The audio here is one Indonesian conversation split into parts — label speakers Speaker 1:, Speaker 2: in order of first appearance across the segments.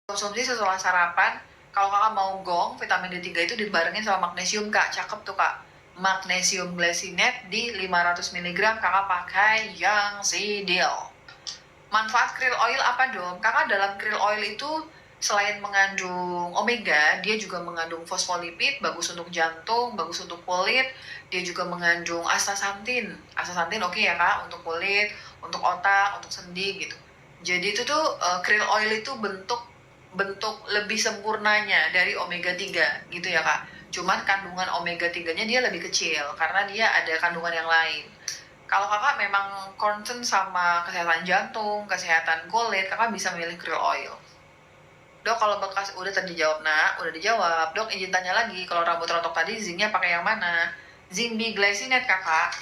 Speaker 1: konsumsi setelah sarapan. Kalau kakak mau gong, vitamin D3 itu dibarengin sama magnesium kak, cakep tuh kak. Magnesium glycinate di 500 mg, kakak pakai yang sidil. Manfaat krill oil apa dong? Kakak dalam krill oil itu selain mengandung omega, dia juga mengandung fosfolipid, bagus untuk jantung, bagus untuk kulit. Dia juga mengandung astaxanthin. Astaxanthin oke ya kak, untuk kulit, untuk otak, untuk sendi gitu. Jadi itu tuh krill oil itu bentuk bentuk lebih sempurnanya dari omega 3 gitu ya kak. Cuman kandungan omega 3-nya dia lebih kecil karena dia ada kandungan yang lain. Kalau kakak memang concern sama kesehatan jantung, kesehatan kulit, kakak bisa milih krill oil. Dok, kalau bekas udah tadi dijawab nak, udah dijawab. Dok, izin tanya lagi, kalau rambut rontok tadi zincnya pakai yang mana? Zinc biglycinate kakak.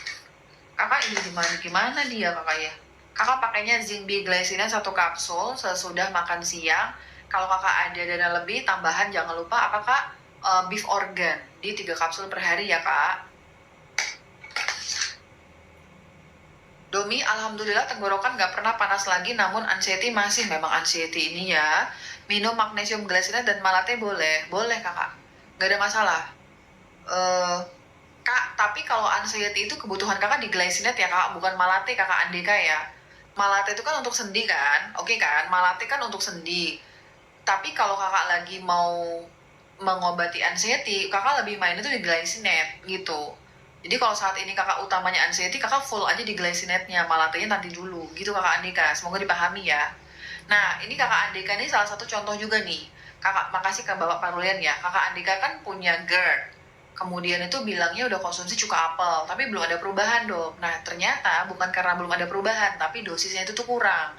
Speaker 1: Kakak ini gimana dia kakak ya? Kakak pakainya zinc biglycinate 1 kapsul sesudah makan siang. Kalau kakak ada dana lebih, tambahan jangan lupa apa kak? Beef organ di 3 kapsul per hari ya kak. Domi, alhamdulillah tenggorokan nggak pernah panas lagi, namun anxiety masih. Memang anxiety ini ya, minum magnesium glycinate dan malate boleh, boleh kakak, nggak ada masalah. Kak, tapi kalau anxiety itu kebutuhan kakak di glycinate ya kak, bukan malate kakak Andika ya. Malate itu kan untuk sendi kan, oke kan, malate kan untuk sendi. Tapi kalau kakak lagi mau mengobati anxiety, kakak lebih main itu di glycinate gitu. Jadi kalau saat ini kakak utamanya anxiety, kakak full aja di glycinate-nya, malatenya nanti dulu. Gitu kakak Andika, semoga dipahami ya. Nah, ini kakak Andika ini salah satu contoh juga nih. Kakak, makasih ke Bapak Parulian ya. Kakak Andika kan punya GERD. Kemudian itu bilangnya udah konsumsi cuka apel, tapi belum ada perubahan dong. Nah, ternyata bukan karena belum ada perubahan, tapi dosisnya itu tuh kurang.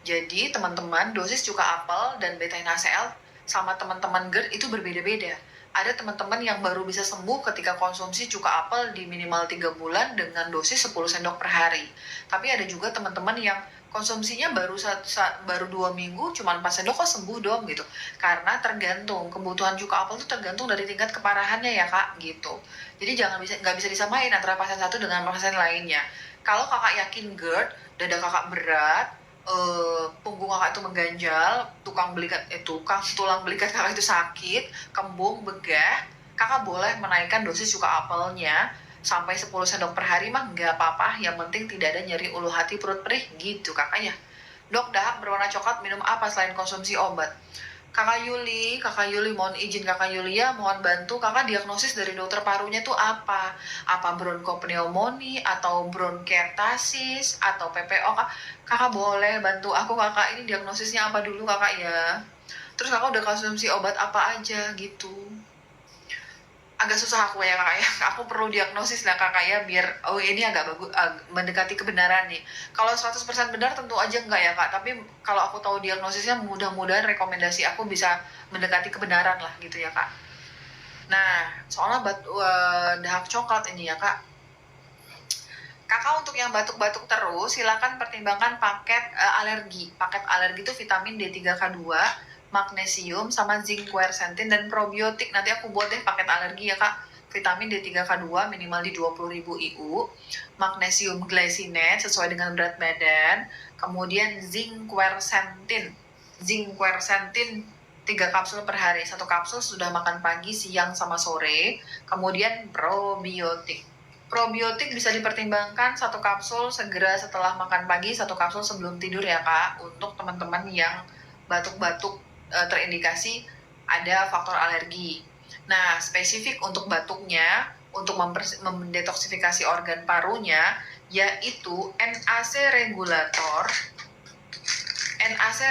Speaker 1: Jadi teman-teman, dosis cuka apel dan beta-NaCl sama teman-teman GERD itu berbeda-beda. Ada teman-teman yang baru bisa sembuh ketika konsumsi cuka apel di minimal 3 bulan dengan dosis 10 sendok per hari. Tapi ada juga teman-teman yang konsumsinya baru 2 minggu, cuma 4 sendok kok sembuh dong gitu. Karena tergantung, kebutuhan cuka apel itu tergantung dari tingkat keparahannya ya kak gitu. Jadi nggak bisa disamain antara pasien satu dengan pasien lainnya. Kalau kakak yakin GERD, dada kakak berat, punggung kakak itu mengganjal, tulang belikat kakak itu sakit, kembung, begah, kakak boleh menaikkan dosis cuka apelnya sampai 10 sendok per hari mah nggak apa-apa, yang penting tidak ada nyeri ulu hati perut perih gitu kakak ya. Dok, dahak berwarna coklat minum apa selain konsumsi obat? Kakak Yuli, mohon izin kakak Yulia, mohon bantu kakak diagnosis dari dokter parunya tuh apa? Apa bronkopneumonia atau bronkiektasis atau PPO kak? Kakak boleh bantu aku kakak, ini diagnosisnya apa dulu kakak ya? Terus kakak udah konsumsi obat apa aja gitu? Agak susah aku ya kakak ya, aku perlu diagnosis lah kakak ya, biar ini agak bagus, mendekati kebenaran nih. Kalau 100% benar tentu aja enggak ya kak, tapi kalau aku tahu diagnosisnya mudah-mudahan rekomendasi aku bisa mendekati kebenaran lah gitu ya kak. Nah, soalnya dahak coklat ini ya kak, kakak untuk yang batuk-batuk terus silakan pertimbangkan paket alergi itu vitamin D3K2, magnesium sama zinc quercetin dan probiotik. Nanti aku buat deh paket alergi ya kak. Vitamin D3K2 minimal di 20.000 IU, magnesium glycinate sesuai dengan berat badan, kemudian zinc quercetin 3 kapsul per hari, 1 kapsul sudah makan pagi, siang sama sore. Kemudian probiotik bisa dipertimbangkan 1 kapsul segera setelah makan pagi, 1 kapsul sebelum tidur ya kak, untuk teman-teman yang batuk-batuk terindikasi ada faktor alergi. Nah, spesifik untuk batuknya, untuk mendetoksifikasi organ parunya, yaitu NAC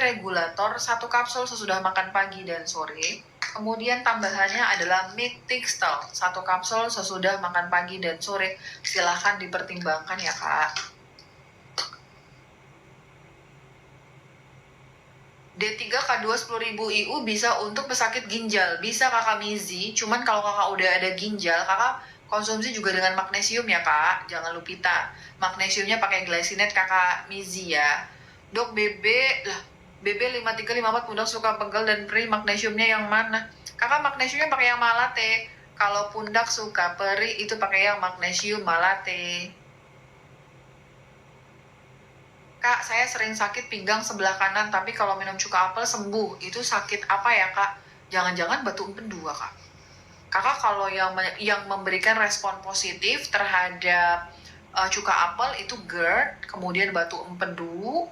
Speaker 1: regulator 1 kapsul sesudah makan pagi dan sore. Kemudian tambahannya adalah Mixtal 1 kapsul sesudah makan pagi dan sore. Silahkan dipertimbangkan ya kak. D3K2 10.000 IU bisa untuk pesakit ginjal. Bisa kakak Mizi, cuman kalau kakak udah ada ginjal, kakak konsumsi juga dengan magnesium ya kak. Jangan lupita. Magnesiumnya pakai glycinate kakak Mizi ya. Dok, BB 5354 pundak suka pegel dan perih, magnesiumnya yang mana? Kakak magnesiumnya pakai yang malate. Kalau pundak suka perih itu pakai yang magnesium malate. Kak, saya sering sakit pinggang sebelah kanan, tapi kalau minum cuka apel sembuh. Itu sakit apa ya, Kak? Jangan-jangan batu empedu, Kak. Kakak kalau yang memberikan respon positif terhadap cuka apel itu GERD, kemudian batu empedu,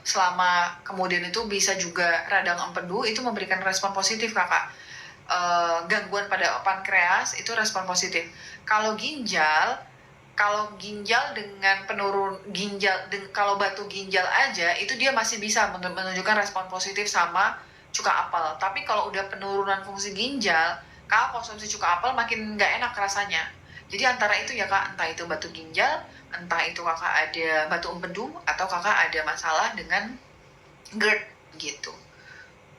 Speaker 1: selama kemudian itu bisa juga radang empedu, itu memberikan respon positif, Kakak. Gangguan pada pankreas itu respon positif. Kalau ginjal dengan penurun ginjal, kalau batu ginjal aja itu dia masih bisa menunjukkan respon positif sama cuka apel. Tapi kalau udah penurunan fungsi ginjal, Kak konsumsi cuka apel makin nggak enak rasanya. Jadi antara itu ya Kak, entah itu batu ginjal, entah itu Kakak ada batu empedu, atau Kakak ada masalah dengan GERD gitu.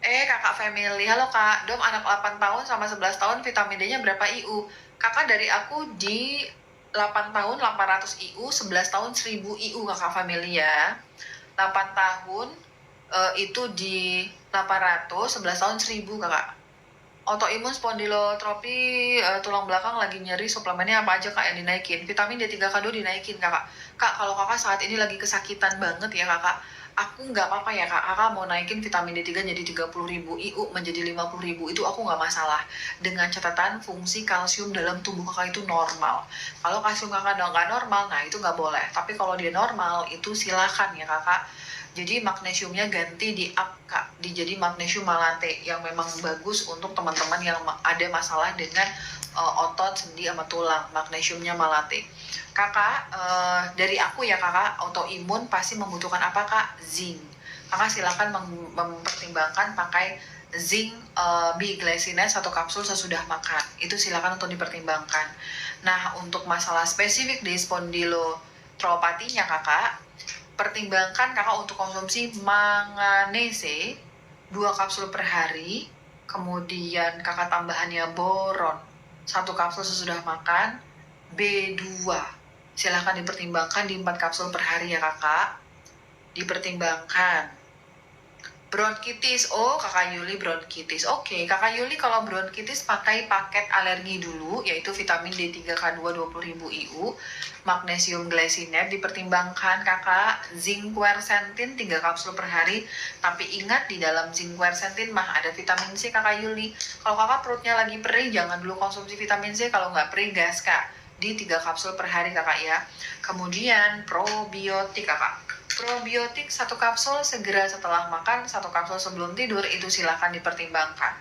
Speaker 1: Kakak family, halo Kak, Dom anak 8 tahun sama 11 tahun vitamin D-nya berapa IU? Kakak dari aku di 8 tahun 800 IU, 11 tahun 1000 IU Kakak family ya. 8 tahun itu di 800, 11 tahun 1000 Kakak. Autoimun spondilotropi tulang belakang lagi nyeri, suplemennya apa aja Kak yang dinaikin? Vitamin D3K2 dinaikin Kakak. Kak, kalau Kakak saat ini lagi kesakitan banget ya Kakak, aku nggak apa-apa ya Kak, Kakak mau naikin vitamin D3 jadi 30.000 IU menjadi 50.000 itu aku nggak masalah. Dengan catatan fungsi kalsium dalam tubuh Kakak itu normal. Kalau kalsium Kakak nggak normal, nah itu nggak boleh. Tapi kalau dia normal, itu silakan ya Kakak. Jadi magnesiumnya ganti di up Kak, jadi magnesium malate yang memang bagus untuk teman-teman yang ada masalah dengan otot, sendi, sama tulang. Magnesiumnya malate. Kakak, dari aku ya Kakak, autoimun pasti membutuhkan apa Kak? Zinc. Kakak silakan mempertimbangkan pakai zinc biglycinate 1 kapsul sesudah makan. Itu silakan untuk dipertimbangkan. Nah, untuk masalah spesifik di spondilotropatinya Kakak, pertimbangkan Kakak untuk konsumsi manganese 2 kapsul per hari, kemudian Kakak tambahannya boron 1 kapsul sesudah makan, B2 silahkan dipertimbangkan di 4 kapsul per hari ya Kakak. Dipertimbangkan. Bronkitis, oh Kakak Yuli bronkitis. Oke, Kakak Yuli kalau bronkitis pakai paket alergi dulu, yaitu vitamin D3K2 20.000 IU, magnesium glycinate dipertimbangkan Kakak, zinc quercetin 3 kapsul per hari. Tapi ingat di dalam zinc quercetin mah ada vitamin C Kakak Yuli. Kalau Kakak perutnya lagi perih, jangan dulu konsumsi vitamin C, kalau nggak perih gas Kak. Di 3 kapsul per hari Kakak ya. Kemudian probiotik Kakak. Probiotik 1 kapsul segera setelah makan, 1 kapsul sebelum tidur, itu silahkan dipertimbangkan.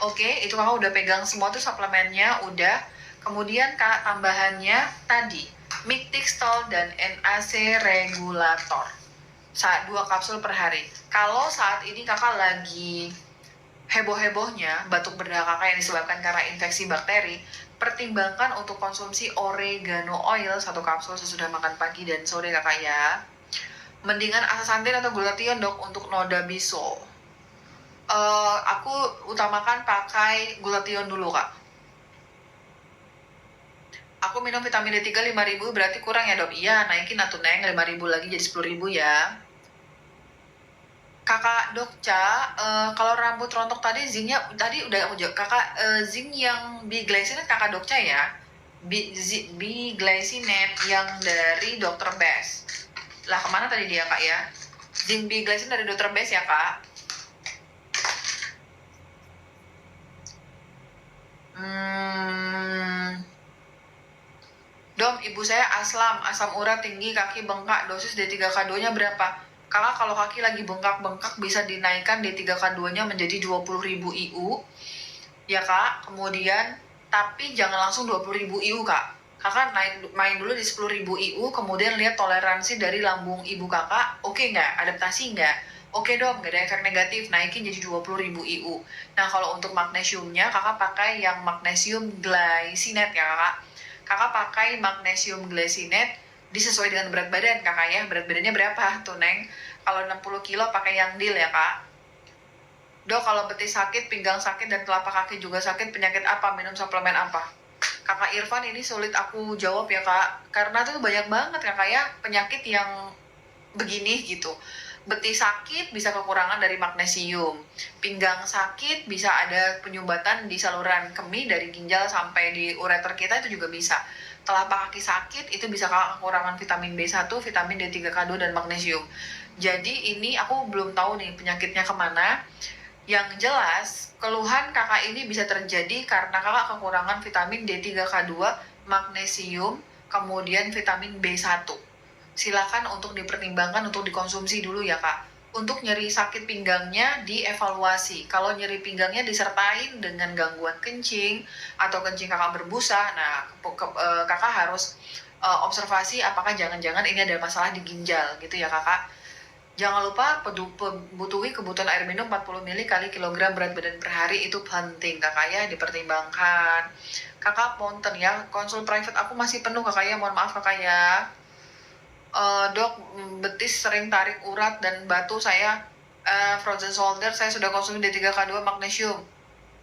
Speaker 1: Oke, itu Kakak udah pegang semua tuh suplemennya, udah. Kemudian Kak tambahannya tadi, Mictixtol dan NAC regulator. 2 kapsul per hari. Kalau saat ini Kakak lagi heboh-hebohnya batuk berdarah Kakak yang disebabkan karena infeksi bakteri, pertimbangkan untuk konsumsi oregano oil 1 kapsul sesudah makan pagi dan sore Kakak ya. Mendingan astaxanthin atau glutathione Dok untuk noda bisul? Aku utamakan pakai glutathione dulu Kak. Aku minum vitamin D3 5.000 berarti kurang ya Dok? Iya, naikin atuh Neng 5.000 lagi jadi 10.000 ya. Kakak Dokca, kalau rambut rontok tadi zincnya tadi udah aku jawab. Kakak, zinc yang biglycinate Kakak Dokca ya. Biglycinate yang dari Dr. Best. Lah kemana tadi dia Kak ya? Zinc biglycinate dari Dr. Best ya Kak. Dom, ibu saya asam urat tinggi, kaki bengkak, dosis D3K2-nya berapa? Kakak kalau kaki lagi bengkak-bengkak bisa dinaikkan D3K2-nya menjadi 20.000 IU. Ya Kak, kemudian tapi jangan langsung 20.000 IU Kak. Kakak main dulu di 10.000 IU, kemudian lihat toleransi dari lambung ibu kakak, oke nggak? Adaptasi nggak? Oke Dom, nggak ada efek negatif, naikin jadi 20.000 IU. Nah kalau untuk magnesiumnya, kakak pakai yang magnesium glycinate ya Kakak. Kakak pakai magnesium glycinate disesuai dengan berat badan kakak ya. Berat badannya berapa tuh Neng? Kalau 60 kilo pakai yang deal ya Kak. Dok, kalau betis sakit, pinggang sakit, dan telapak kaki juga sakit, penyakit apa? Minum suplemen apa? Kakak Irfan, ini sulit aku jawab ya Kak, karena tuh banyak banget Kakak ya penyakit yang begini gitu. Betis sakit bisa kekurangan dari magnesium, pinggang sakit bisa ada penyumbatan di saluran kemih dari ginjal sampai di ureter kita, itu juga bisa. telapak kaki sakit, itu bisa kakak kekurangan vitamin B1, vitamin D3K2, dan magnesium. Jadi ini aku belum tahu nih penyakitnya kemana. Yang jelas, keluhan kakak ini bisa terjadi karena kakak kekurangan vitamin D3K2, magnesium, kemudian vitamin B1. Silakan untuk dipertimbangkan untuk dikonsumsi dulu ya kak. Untuk nyeri sakit pinggangnya dievaluasi. Kalau nyeri pinggangnya disertai dengan gangguan kencing atau kencing kakak berbusa, nah kakak harus observasi apakah jangan-jangan ini ada masalah di ginjal gitu ya kakak. Jangan lupa butuhi kebutuhan air minum 40 ml kali kilogram berat badan per hari, itu penting kakak ya, dipertimbangkan. Kakak punten ya, konsul private aku masih penuh kakak ya, mohon maaf kakak ya. Dok, betis sering tarik urat dan batu saya, frozen shoulder, saya sudah konsumsi D3K2 magnesium.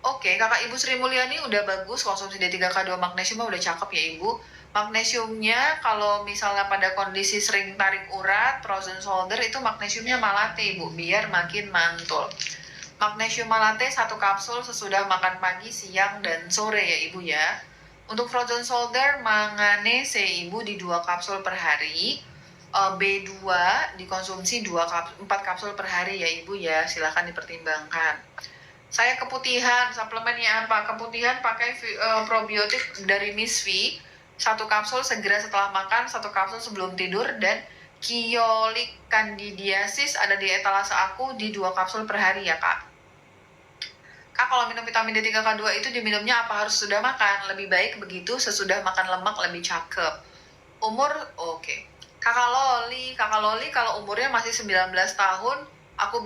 Speaker 1: Oke, kakak Ibu Sri Mulyani udah bagus konsumsi D3K2 magnesium, udah cakep ya Ibu. Magnesiumnya kalau misalnya pada kondisi sering tarik urat, frozen shoulder, itu magnesiumnya malate Ibu, biar makin mantul. Magnesium malate 1 kapsul sesudah makan pagi, siang, dan sore ya Ibu ya. Untuk frozen shoulder, manganese Ibu di 2 kapsul per hari. B2 dikonsumsi 4 kapsul per hari ya Ibu ya, silahkan dipertimbangkan. Saya keputihan, suplemennya apa? Keputihan pakai probiotik dari Miss V, 1 kapsul segera setelah makan, 1 kapsul sebelum tidur, dan Kiolik candidiasis ada di etalase aku di 2 kapsul per hari ya kak. Kak, kalau minum vitamin D3K2 itu diminumnya apa harus sudah makan? Lebih baik begitu, sesudah makan lemak lebih cakep. Umur, oke. Kakak Loli kalau umurnya masih 19 tahun, aku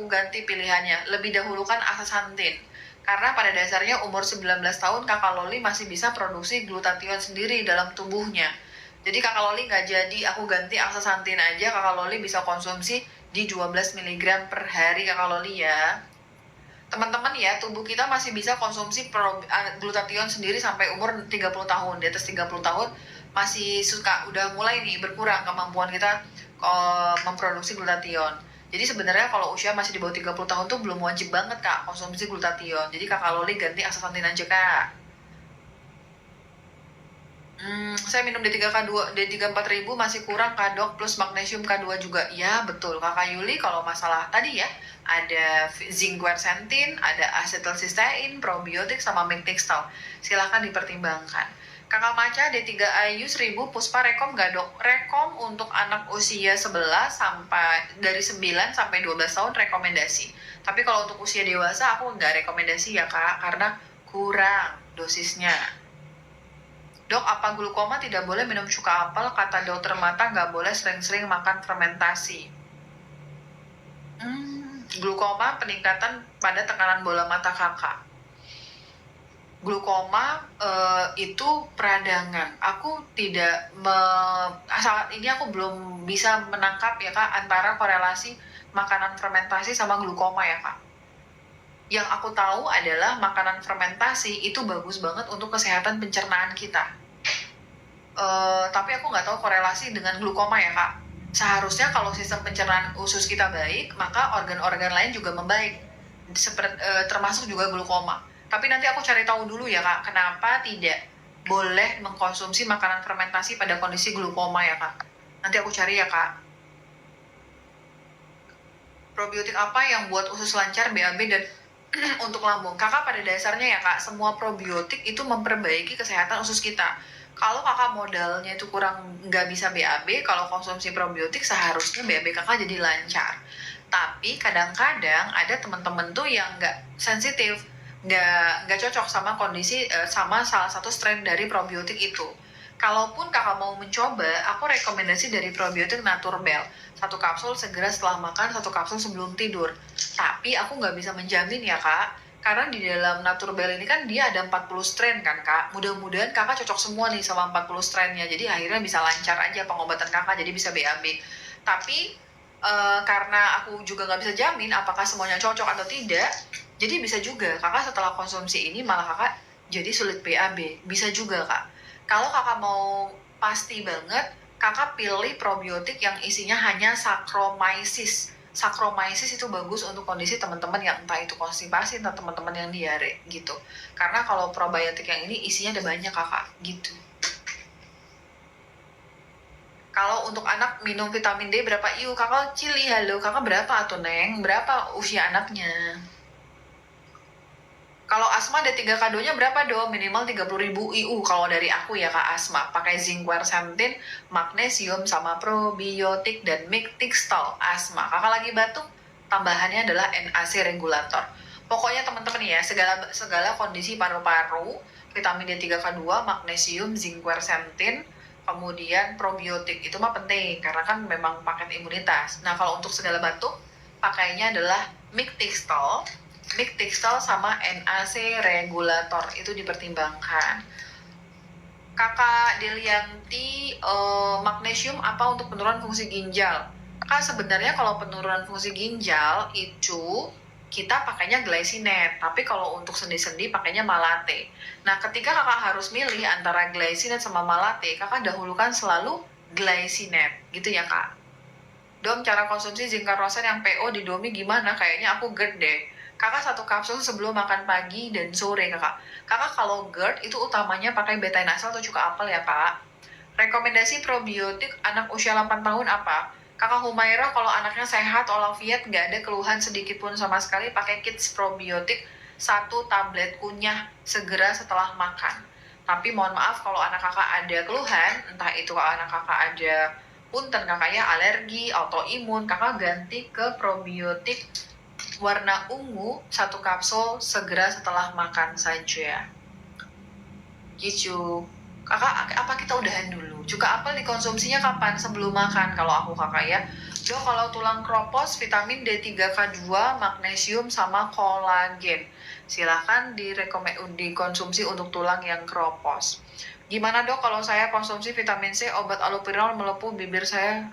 Speaker 1: ganti pilihannya. Lebih dahulukan astaxanthin. Karena pada dasarnya umur 19 tahun kakak Loli masih bisa produksi glutathione sendiri dalam tubuhnya. Jadi kakak Loli nggak jadi aku ganti astaxanthin aja, kakak Loli bisa konsumsi di 12 mg per hari kakak Loli ya. Teman-teman ya, tubuh kita masih bisa konsumsi glutathione sendiri sampai umur 30 tahun. Di atas 30 tahun masih udah mulai nih berkurang kemampuan kita memproduksi glutathione. Jadi sebenarnya kalau usia masih di bawah 30 tahun tuh belum wajib banget kak konsumsi glutathione. Jadi kakak Loli ganti astaxanthin aja kak. Saya minum D3K2, D3 4000 masih kurang kak dok, plus magnesium K2 juga. Ya betul kakak Yuli, kalau masalah tadi ya, ada zinc quercetin, ada acetylcysteine, probiotik, sama methixtal. Silahkan dipertimbangkan. Kakak Maca D3 IU 1000 Puspa rekom nggak dok? Rekom untuk anak usia 11 sampai dari 9 sampai 12 tahun rekomendasi. Tapi kalau untuk usia dewasa aku nggak rekomendasi ya kak, karena kurang dosisnya. Dok, apa glukoma tidak boleh minum cuka apel? Kata dokter mata nggak boleh sering-sering makan fermentasi. Glukoma peningkatan pada tekanan bola mata kakak. Glukoma itu peradangan. Aku tidak saat ini aku belum bisa menangkap ya kak antara korelasi makanan fermentasi sama glukoma ya kak. Yang aku tahu adalah makanan fermentasi itu bagus banget untuk kesehatan pencernaan kita. Tapi aku nggak tahu korelasi dengan glukoma ya kak. Seharusnya kalau sistem pencernaan usus kita baik, maka organ-organ lain juga membaik, termasuk juga glukoma. Tapi nanti aku cari tahu dulu ya kak, kenapa tidak boleh mengkonsumsi makanan fermentasi pada kondisi glukoma ya kak. Nanti aku cari ya kak. Probiotik apa yang buat usus lancar, BAB, dan untuk lambung? Kakak pada dasarnya ya kak, semua probiotik itu memperbaiki kesehatan usus kita. Kalau kakak modalnya itu kurang, nggak bisa BAB, kalau konsumsi probiotik seharusnya BAB kakak jadi lancar. Tapi kadang-kadang ada teman-teman tuh yang nggak sensitif, nggak cocok sama kondisi sama salah satu strain dari probiotik itu. Kalaupun kakak mau mencoba, aku rekomendasi dari probiotik Naturbell. 1 kapsul segera setelah makan, 1 kapsul sebelum tidur. Tapi aku nggak bisa menjamin ya kak, karena di dalam Naturbell ini kan dia ada 40 strain kan kak. Mudah-mudahan kakak cocok semua nih sama 40 strainnya. Jadi akhirnya bisa lancar aja pengobatan kakak, jadi bisa BAB. Tapi karena aku juga nggak bisa jamin apakah semuanya cocok atau tidak, jadi bisa juga kakak setelah konsumsi ini malah kakak jadi sulit BAB. Bisa juga kak. Kalau kakak mau pasti banget, kakak pilih probiotik yang isinya hanya Saccharomyces. Saccharomyces itu bagus untuk kondisi teman-teman yang entah itu konstipasi atau teman-teman yang diare gitu. Karena kalau probiotik yang ini isinya ada banyak kakak gitu. Kalau untuk anak minum vitamin D berapa IU? Kakak cili, halo. Kakak berapa tuh, Neng? Berapa usia anaknya? Kalau asma D3K2-nya berapa dong? Minimal 30.000 IU kalau dari aku ya Kak asma. Pakai zinc quercetin, magnesium sama probiotik dan mixtol asma. Kakak lagi batuk, tambahannya adalah NAC regulator. Pokoknya teman-teman ya, segala kondisi paru-paru, vitamin D3K2, magnesium, zinc quercetin, kemudian probiotik itu mah penting karena kan memang paket imunitas. Nah, kalau untuk segala batuk, pakainya adalah mixtol sama NAC regulator itu dipertimbangkan. Kakak Delianti, magnesium apa untuk penurunan fungsi ginjal? Kak, sebenarnya kalau penurunan fungsi ginjal itu kita pakainya glycinet, tapi kalau untuk sendi-sendi pakainya malate. Nah, ketika kakak harus milih antara glycinet sama malate, kakak dahulukan selalu glycinet, gitu ya kak. Dom, cara konsumsi zinc carnosine yang PO di Domi gimana? Kayaknya aku GERD deh. Kakak 1 kapsul sebelum makan pagi dan sore, kakak. Kakak kalau GERD itu utamanya pakai betainazol atau cuka apel ya, kak. Rekomendasi probiotik anak usia 8 tahun apa? Kakak Humaira kalau anaknya sehat, walafiat, nggak ada keluhan sedikit pun sama sekali, pakai kids probiotik 1 tablet kunyah segera setelah makan. Tapi mohon maaf kalau anak kakak ada keluhan, entah itu kalau anak kakak ada punten kakaknya alergi, autoimun, kakak ganti ke probiotik warna ungu 1 kapsul segera setelah makan saja. Gitu. Kakak, apa kita udahan dulu? Cuka apel dikonsumsinya kapan? Sebelum makan kalau aku kakak ya. Jo, kalau tulang kropos, vitamin D3K2, magnesium, sama kolagen. Silahkan dikonsumsi untuk tulang yang kropos. Gimana dok kalau saya konsumsi vitamin C, obat allopurinol melepuh bibir saya?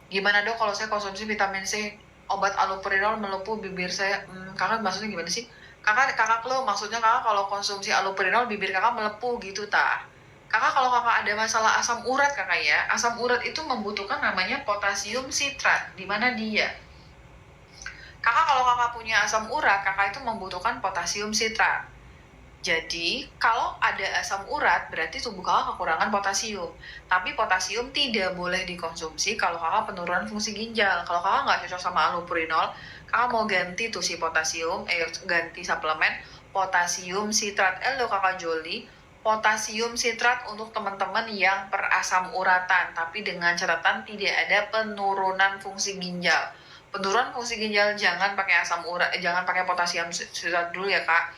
Speaker 1: Gimana dok kalau saya konsumsi vitamin C, obat allopurinol melepuh bibir saya? Kakak maksudnya gimana sih? Kakak lo maksudnya kakak kalau konsumsi allopurinol bibir kakak melepuh gitu ta? Kakak kalau kakak ada masalah asam urat kakak ya, asam urat itu membutuhkan namanya potasium sitrat. Di mana dia? Kakak kalau kakak punya asam urat, kakak itu membutuhkan potasium sitrat. Jadi, kalau ada asam urat, berarti tubuh kakak kekurangan potasium. Tapi potasium tidak boleh dikonsumsi kalau kakak penurunan fungsi ginjal. Kalau kakak nggak cocok sama allopurinol, kakak mau ganti tuh si potasium, ganti suplemen potasium sitrat. Lo kakak Joli, potasium sitrat untuk teman-teman yang perasam uratan, tapi dengan catatan tidak ada penurunan fungsi ginjal. Penurunan fungsi ginjal jangan pakai asam urat, jangan pakai potasium sitrat dulu ya kak.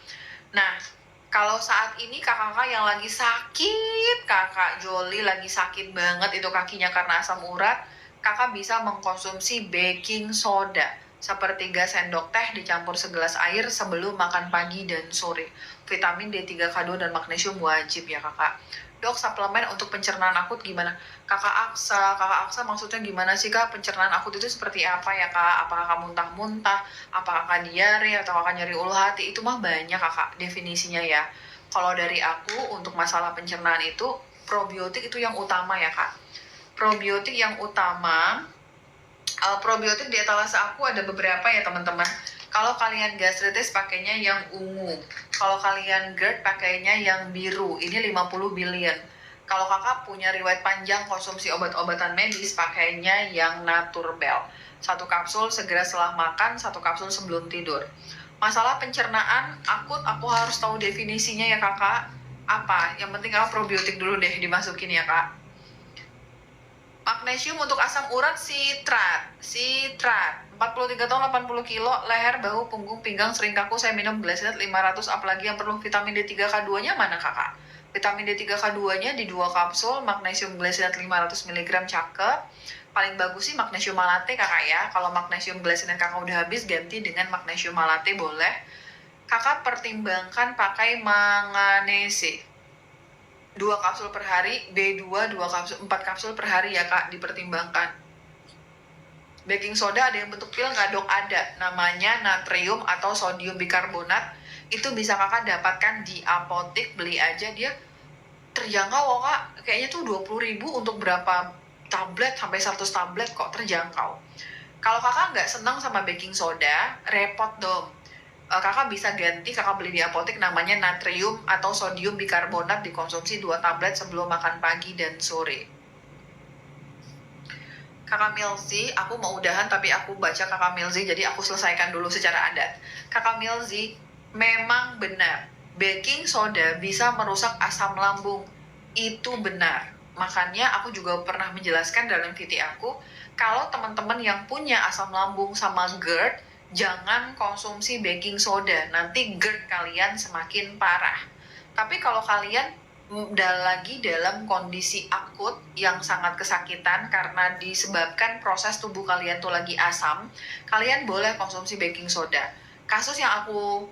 Speaker 1: Nah, kalau saat ini kakak-kakak yang lagi sakit, kakak Joli lagi sakit banget itu kakinya karena asam urat, kakak bisa mengkonsumsi baking soda. 1/3 sendok teh dicampur segelas air sebelum makan pagi dan sore. Vitamin D3K2 dan magnesium wajib ya kakak. Dok, suplemen untuk pencernaan akut gimana? Kakak Aksa maksudnya gimana sih kak? Pencernaan akut itu seperti apa ya kak? Apakah kakak muntah-muntah? Apakah kakak diare atau kakak nyeri ulu hati? Itu mah banyak kakak definisinya ya. Kalau dari aku untuk masalah pencernaan itu, probiotik itu yang utama ya kak. Probiotik yang utama, probiotik di etalase aku ada beberapa ya teman-teman. Kalau kalian gastritis pakainya yang ungu. Kalau kalian GERD pakainya yang biru. Ini 50 billion. Kalau kakak punya riwayat panjang konsumsi obat-obatan medis, pakainya yang Naturbel. 1 kapsul segera setelah makan, 1 kapsul sebelum tidur. Masalah pencernaan akut, aku harus tahu definisinya ya kakak. Apa? Yang penting kakak probiotik dulu deh dimasukin ya kak. Magnesium untuk asam urat sitrat. 43 tahun 80 kilo, leher, bahu, punggung, pinggang, sering kaku, saya minum glycinate 500, apalagi yang perlu vitamin D3K2-nya mana kakak? Vitamin D3K2-nya di 2 kapsul, magnesium glycinate 500 mg cakep. Paling bagus sih magnesium malate kakak ya. Kalau magnesium glycinate kakak udah habis, ganti dengan magnesium malate boleh. Kakak pertimbangkan pakai manganese. 2 kapsul per hari, B2 4 kapsul per hari ya kak, dipertimbangkan. Baking soda ada yang bentuk pil nggak dok? Ada, namanya natrium atau sodium bikarbonat. Itu bisa kakak dapatkan di apotek, beli aja, dia terjangkau kok kak. Kayaknya tuh 20.000 untuk berapa tablet, sampai 100 tablet kok terjangkau. Kalau kakak nggak senang sama baking soda, repot dong. Kakak bisa ganti, kakak beli di apotek namanya natrium atau sodium bikarbonat, dikonsumsi 2 tablet sebelum makan pagi dan sore. Kakak Milzi, aku mau udahan tapi aku baca Kakak Milzi, jadi aku selesaikan dulu secara adat. Kakak Milzi, memang benar, baking soda bisa merusak asam lambung. Itu benar. Makanya aku juga pernah menjelaskan dalam VT aku, kalau teman-teman yang punya asam lambung sama GERD, jangan konsumsi baking soda. Nanti GERD kalian semakin parah. Tapi kalau kalian lagi dalam kondisi akut yang sangat kesakitan karena disebabkan proses tubuh kalian tuh lagi asam, kalian boleh konsumsi baking soda. Kasus yang aku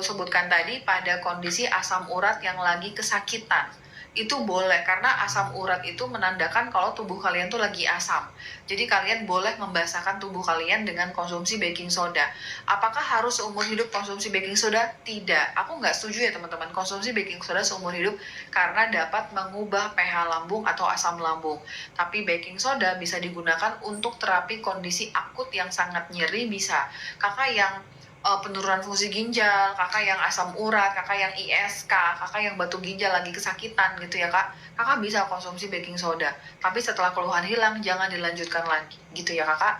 Speaker 1: sebutkan tadi pada kondisi asam urat yang lagi kesakitan, itu boleh karena asam urat itu menandakan kalau tubuh kalian tuh lagi asam. Jadi kalian boleh membasahkan tubuh kalian dengan konsumsi baking soda. Apakah harus seumur hidup konsumsi baking soda? Tidak. Aku nggak setuju ya teman-teman konsumsi baking soda seumur hidup karena dapat mengubah pH lambung atau asam lambung. Tapi baking soda bisa digunakan untuk terapi kondisi akut yang sangat nyeri bisa. Kakak yang penurunan fungsi ginjal, kakak yang asam urat, kakak yang ISK, kakak yang batu ginjal lagi kesakitan gitu ya kak, kakak bisa konsumsi baking soda. Tapi setelah keluhan hilang, jangan dilanjutkan lagi gitu ya kakak.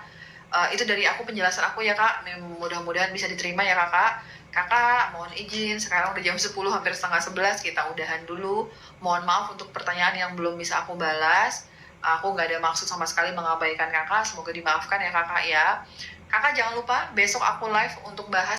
Speaker 1: Itu dari aku penjelasan aku ya kak, mudah-mudahan bisa diterima ya kakak. Kakak mohon izin, sekarang udah jam 10 hampir setengah 11, kita udahan dulu. Mohon maaf untuk pertanyaan yang belum bisa aku balas. Aku nggak ada maksud sama sekali mengabaikan kakak, semoga dimaafkan ya kakak ya. Kakak jangan lupa besok aku live untuk bahas